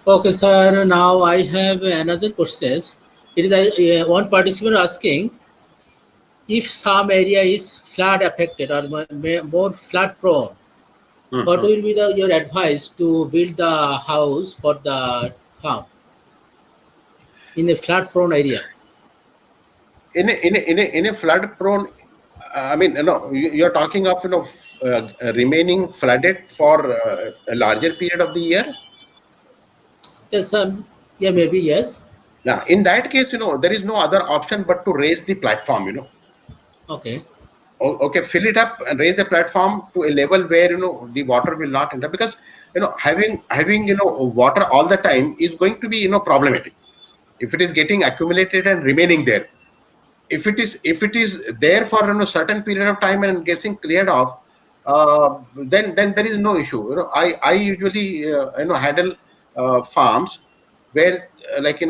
Okay, sir. Now I have another question. It is one participant asking if some area is flood affected or more flood prone. What Mhm. will be your advice to build the house for the farm in a flood prone area? In a flood prone, I mean, you're talking of remaining flooded for a larger period of the year. Yes, yeah, maybe yes. Now, in that case, there is no other option but to raise the platform. Okay. Okay, fill it up and raise the platform to a level where the water will not enter, because having water all the time is going to be problematic if it is getting accumulated and remaining there. If it is there for certain period of time and getting cleared off, then there is no issue. I usually handle farms where like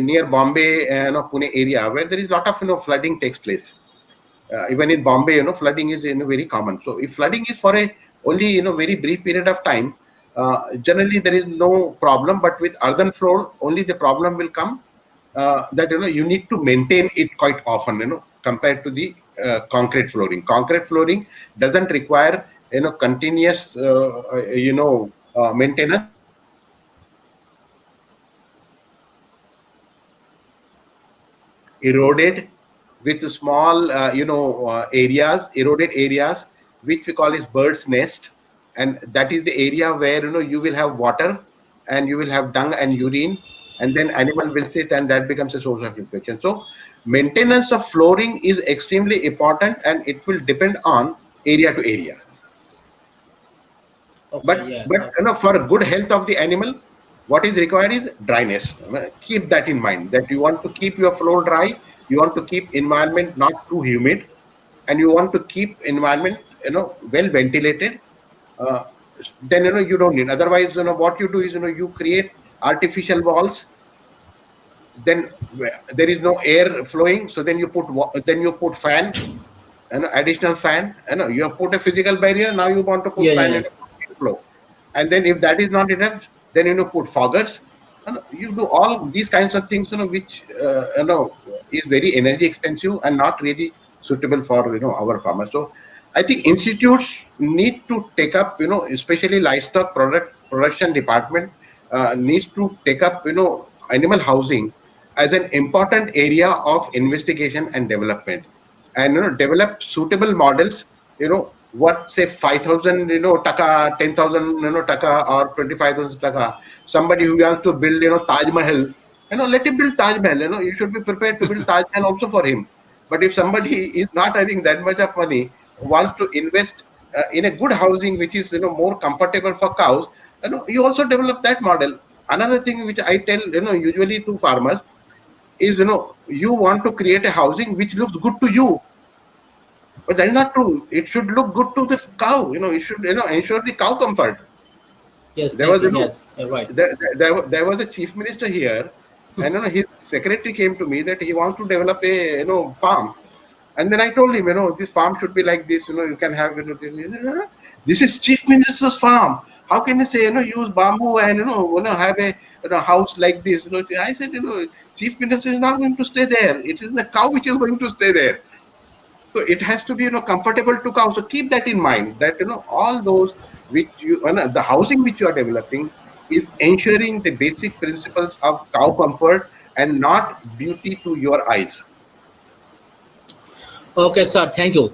near Bombay and Pune area, where there is a lot of flooding takes place. Even in Bombay, flooding is very common. So if flooding is for a only very brief period of time, generally there is no problem. But with earthen floor, only the problem will come, that you need to maintain it quite often, compared to the concrete flooring. Concrete flooring doesn't require continuous maintenance. Eroded with small areas, eroded areas, which we call is bird's nest. And that is the area where you will have water and you will have dung and urine, and then animal will sit, and that becomes a source of infection. So maintenance of flooring is extremely important, and it will depend on area to area. Okay. But Yes. Okay. for good health of the animal, what is required is dryness. Keep that in mind, that you want to keep your floor dry, you want to keep environment not too humid, and you want to keep environment well ventilated. uh, then you don't need. Otherwise, what you do is you create artificial walls, then there is no air flowing, so then you put fan, additional fan, you have put a physical barrier, now you want to put Yeah. Yeah. fan Yeah. and flow. And then if that is not enough, then put foggers. You do all these kinds of things, which is very energy expensive and not really suitable for our farmers. So I think institutes need to take up, especially livestock production department needs to take up animal housing as an important area of investigation and development, and develop suitable models, what say 5,000 taka, 10,000 taka, or 25,000 taka. Somebody who wants to build Taj Mahal, let him build Taj Mahal. You should be prepared to build Taj Mahal also for him. But if somebody is not having that much of money, wants to invest in a good housing which is more comfortable for cows, you also develop that model. Another thing which I tell usually to farmers is, you want to create a housing which looks good to you, but that is not true. It should look good to the cow. It should ensure the cow comfort. Yes. There Thank was you. Yes. You're right. there was a chief minister here, and his secretary came to me that he wants to develop a farm. And then I told him, this farm should be like this. You can have this. He said, "No, no, this is chief minister's farm. How can you say use bamboo and have a house like this?" I said, chief minister is not going to stay there. It is the cow which is going to stay there. So it has to be comfortable to cow. So keep that in mind, that all those which the housing which you are developing is ensuring the basic principles of cow comfort and not beauty to your eyes. Okay, sir. Thank you.